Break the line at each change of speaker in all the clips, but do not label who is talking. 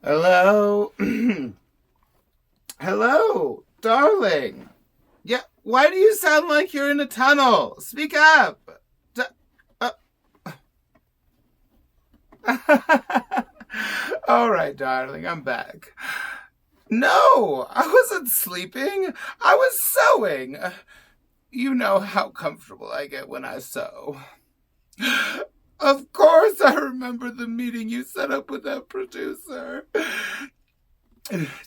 Hello? Hello, darling. Yeah, why do you sound like you're in a tunnel? Speak up. All right, darling, I'm back. No, I wasn't sleeping. I was sewing. You know how comfortable I get when I sew. Of course I remember the meeting you set up with that producer.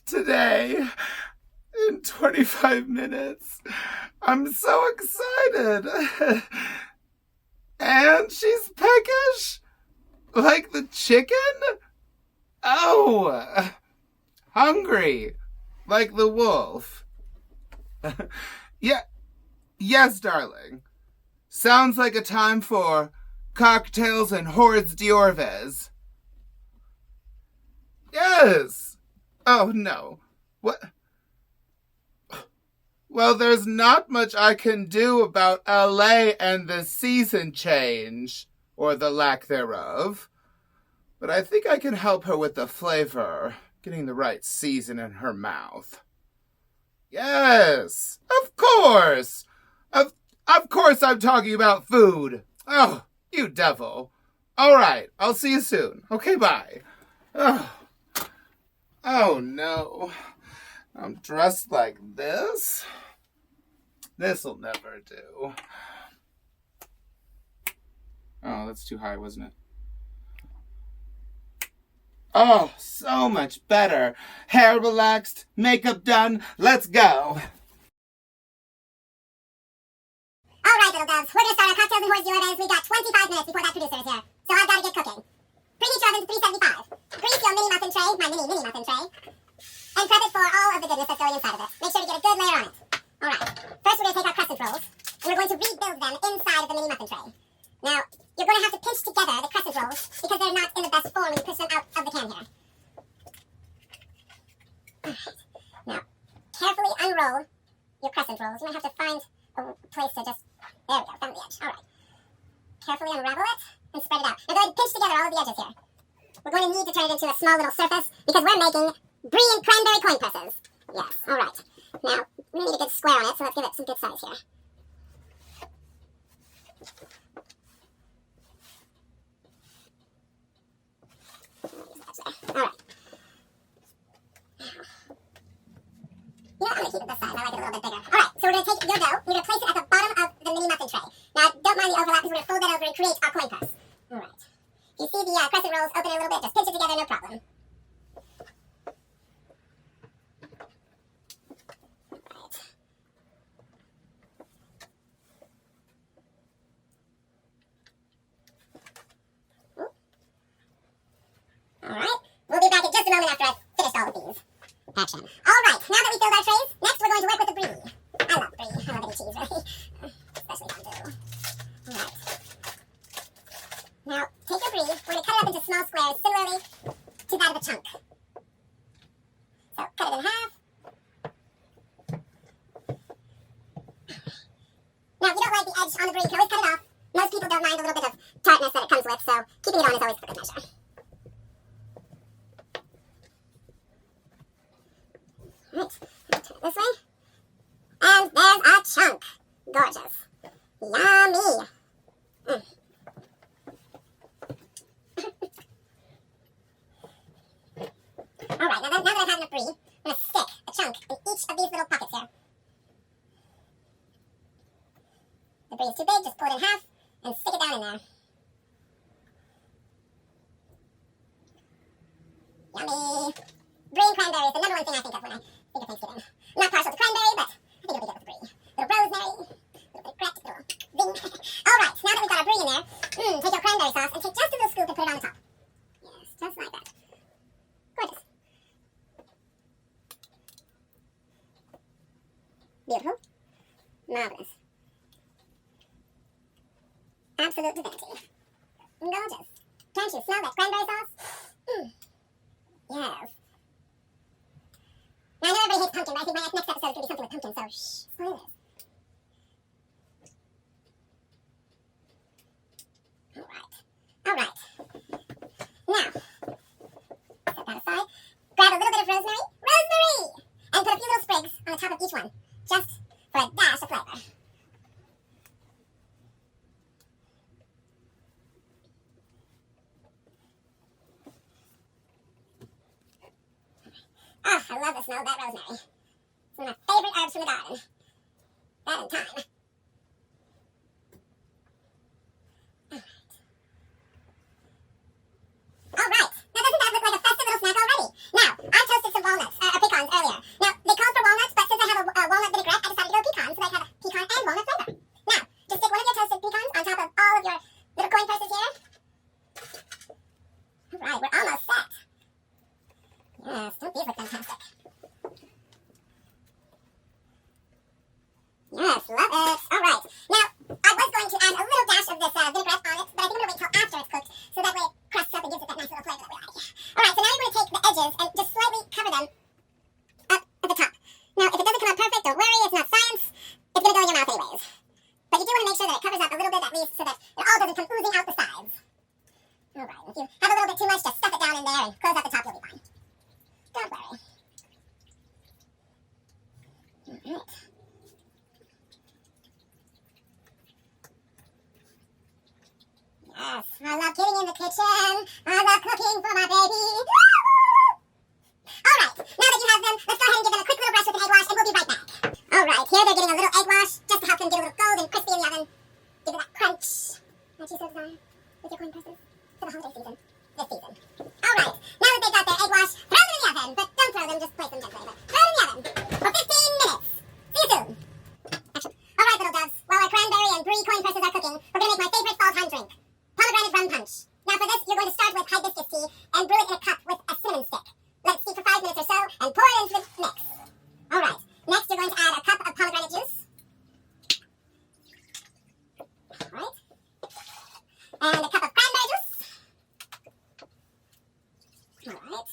Today, in 25 minutes. I'm so excited. And she's peckish? Like the chicken? Oh, hungry. Like the wolf. Yeah, yes, darling. Sounds like a time for cocktails and Hors d'Orves. Yes. Oh, no. What? Well, there's not much I can do about LA and the season change, or the lack thereof. But I think I can help her with the flavor, getting the right season in her mouth. Yes, of course. Of course I'm talking about food. Oh, you devil. All right, I'll see you soon. Okay, bye. Oh no. I'm dressed like this? This'll never do. Oh, that's too high, wasn't it? Oh, so much better. Hair relaxed, makeup done. Let's go.
All right, little doves. We're going to start our cocktails and Hors d'Orves. We've got 25 minutes before that producer is here. So I've got to get cooking. Preheat your oven to 375. Grease your mini muffin tray, my mini muffin tray. And prep it for all of the goodness that's going inside of it. Make sure to get a good layer on it. All right. First, we're going to take our crescent rolls, and we're going to rebuild them inside of the mini muffin tray. Now, you're going to have to pinch together the crescent rolls because they're not in the best form when you push them out of the can here. All right. Now, carefully unroll your crescent rolls. You might have to find a place to just... There we go, found the edge. All right. Carefully unravel it and spread it out. Now, go ahead and pinch together all of the edges here. We're going to need to turn it into a small little surface because we're making brie and cranberry coin presses. Yes, all right. Now, we need a good square on it, so let's give it some good size here. All right. You know, I'm going to keep it this size. I like it a little bit bigger. All right, so we're going to take your dough. You're going to place it at the bottom of the mini muffin tray. Now, don't mind the overlap because we're going to fold that over and create our coin press. All right. If you see the crescent rolls open a little bit, just pinch it together, no problem. All right. We'll be back in just a moment after I've finished all of these. Action. All right. Now that we filled our trays, next we're going to work with the brie. I love brie. I love any cheese, really. Especially fondue. All right. Now, take your brie. We're going to cut it up into small squares, similarly to that of a chunk. So, cut it in half. Now, if you don't like the edge on the brie, you can always cut it off. Most people don't mind a little bit of tartness that it comes with, so keeping it on is always a good measure. Right, turn it this way. And there's a chunk. Gorgeous. Yummy. Alright, now that I've had enough brie, I'm going to stick a chunk in each of these little pockets here. The brie is too big, just pull it in half and stick it down in there. Yummy. Brie and cranberry is the number one thing I think of when I think of Thanksgiving. I'm not partial to cranberry, but I think it'll be good with brie. A little rosemary, a little bit of grit, a little zing. Alright, now that we've got our brie in there, take your cranberry sauce and take just a little scoop and put it on the top. Yes, just like that. Beautiful. Marvelous. Absolute divinity. Gorgeous. Can't you smell that cranberry sauce? Yes. Now, I know everybody hates pumpkin, but I think my next episode is going to be something with pumpkin, so shh. Spoilers. Alright. Now, set that aside. Grab a little bit of rosemary. Rosemary! And put a few little sprigs on the top of each one. Just for a dash of flavor. Oh, I love the smell of that rosemary. It's one of my favorite herbs from the garden. That and thyme. Alright. Now doesn't that look like a festive little snack already? Now, I toasted some walnuts, pecans earlier. Now, they called for walnuts, but since I have a walnut vinaigrette, I decided to go pecans so that I have a pecan and walnut flavor. Now, just stick one of your toasted pecans on top of all of your little coin purses here. Alright, we're almost set. Yes, don't these look fantastic? Yes, love it. Alright. Now, I was going to add a little dash of this vinaigrette on it, but I think I'm going to wait till after it's cooked, so that way it crusts up and gives it that nice little flavor that we like. Alright, so now you're going to take the edges and just slightly cover them up at the top. Now, if it doesn't come out perfect, don't worry, it's not science. It's going to go in your mouth anyways. But you do want to make sure that it covers up a little bit at least so that it all doesn't come oozing out the sides. Alright, if you have a little bit too much, just stuff it down in there and close out the top, you'll be fine. Don't worry. Alright. Yes, I love getting in the kitchen. I love cooking for my baby. Alright, now that you have them, let's go ahead and give them a quick little brush with an egg wash and we'll be right back. Alright, here they're getting a little egg wash just to help them get a little golden crispy in the oven. Give it that crunch that you so desire with your coin presses for the holiday season. This season. Alright, now that they've got their egg wash, throw them in the oven. But don't throw them, just place them gently. But throw them in the oven for 15 minutes. See you soon. Alright, little doves, while our cranberry and brie coin presses are cooking, we're going to make my favorite fall time drink. Pomegranate rum punch. Now for this, you're going to start with hibiscus tea and brew it in a cup with a cinnamon stick. Let it steep for 5 minutes or so and pour it into the mix. Alright, next you're going to add a cup of pomegranate juice. Alright. And a cup of cranberry juice. Alright.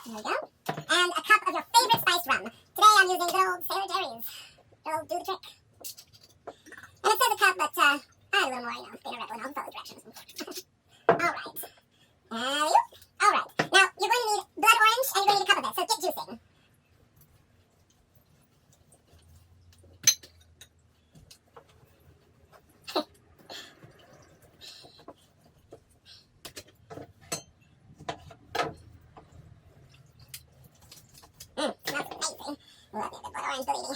There we go. And a cup of your favorite spiced rum. Today I'm using good old Sailor Jerry's. It'll do the trick. And it says a cup, but add a little more, being a rebel and I'll follow directions. Alright. Alright. Now, you're going to need blood orange and you're going to need a cup of it, so get juicing. Smells amazing. Love the blood orange, believe me.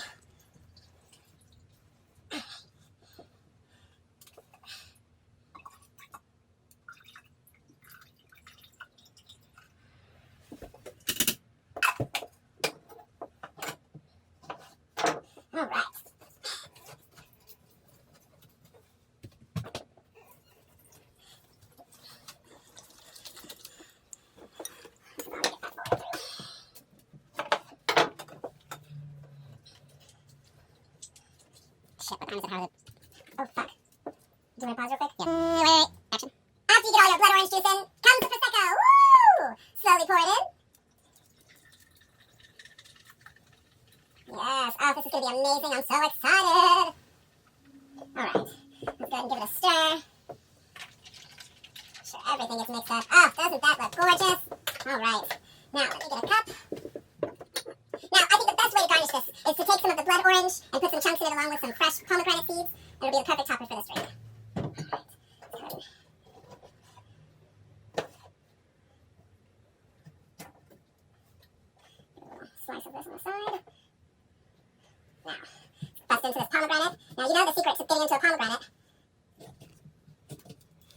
Alright. Shit, what time is it? How is it? Oh, fuck. Do you want to pause real quick? Yeah. Wait. Action. After you get all your blood orange juice in, comes the Prosecco. Woo! Slowly pour it in. Yes. Oh, this is going to be amazing. I'm so excited. Alright. Let's go ahead and give it a stir. Make sure everything gets mixed up. Oh, doesn't that look gorgeous? Alright. Now, let me get a cup. Now, I think the best way to garnish this is to take some of the blood orange and put some chunks in it along with some fresh pomegranate seeds. It'll be the perfect topper for this drink. Alright. Slice of this on the side. Now, bust into this pomegranate. Now, you know the secret to getting into a pomegranate.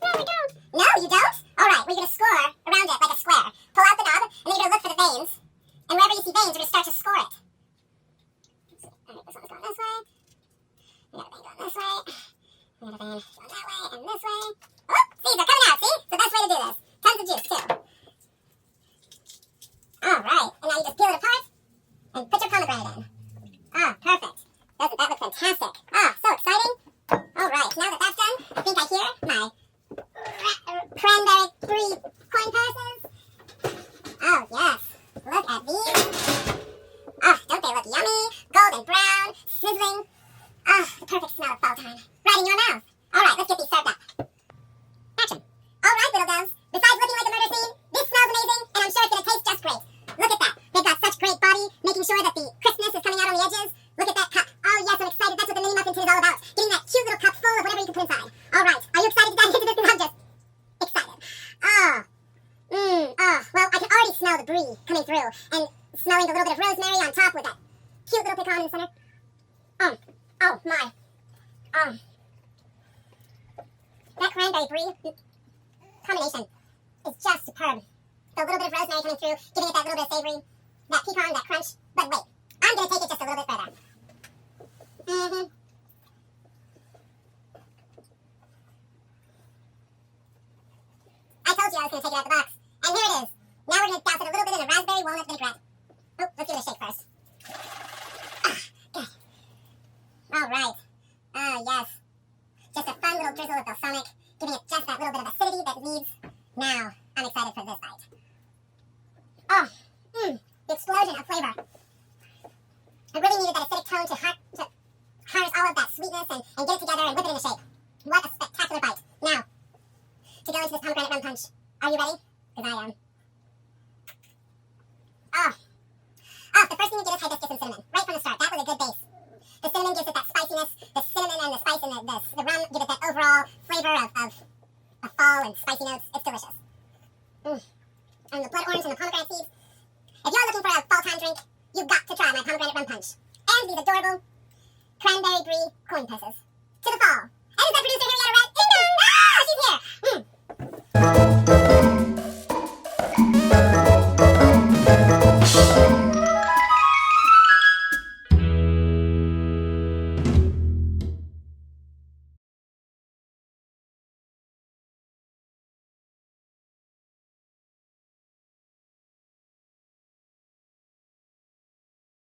No, we don't. No, you don't? Alright, we're going to score around it like a square. Pull out the knob, and then you're going to look for the veins. And wherever you see veins, you're going to start to score it. Alright, this one's going this way. Another vein going this way. Another vein going that way and this way. Oh, see, they're coming out, see? It's the best way to do this. Tons of juice, too. Alright, and now you just peel it apart and put your pomegranate in. cranberry brie coin purses. Oh, yes. Look at these. Oh, don't they look yummy? Golden brown, sizzling. Oh, the perfect smell of fall time. Right in your mouth. All right, let's get these served up. Action. All right, little doves. Besides looking like a murder scene, this smells amazing, and I'm sure it's going to taste just great. Look at that. They've got such great body, making sure that the crispness is coming out on the edges. Look at that cup. Oh, yes, I'm excited. That's what the mini muffin tin is all about. Getting that cute little cup full of whatever you can put inside. All right. Are you excited to dive into this? Because I'm just excited. Oh. Oh. Well, I can already smell the brie coming through, and smelling a little bit of rosemary on top with that cute little pecan in the center. Oh, my. That cranberry brie combination is just superb. The little bit of rosemary coming through, giving it that little bit of savory, that pecan, that crunch. But wait, I'm going to take it just a little bit further. I told you I was going to take it out of the box. And here it is. Now we're going to douse it a little bit in a raspberry walnut vinaigrette. Oh, let's give it a shake first. Good. All right. Oh, yes. Just a fun little drizzle of balsamic, giving it just that little bit of acidity that it needs. Now, I'm excited for this bite. Oh, the explosion of flavor. I really needed that acidic tone to harness all of that sweetness and get it together and whip it in a shake. What a spectacular bite. Now, to go into this pomegranate rum punch. Are you ready? Because I am. Oh, the first thing you get is hibiscus and cinnamon. Right from the start. That was a good base. The cinnamon gives it that spiciness. The cinnamon and the spice and the rum give it that overall flavor of fall and spicy notes. It's delicious. And the blood orange and the pomegranate seeds. If you're looking for a fall-time drink, you've got to try my pomegranate rum punch. And these adorable cranberry brie coin purses. To the fall.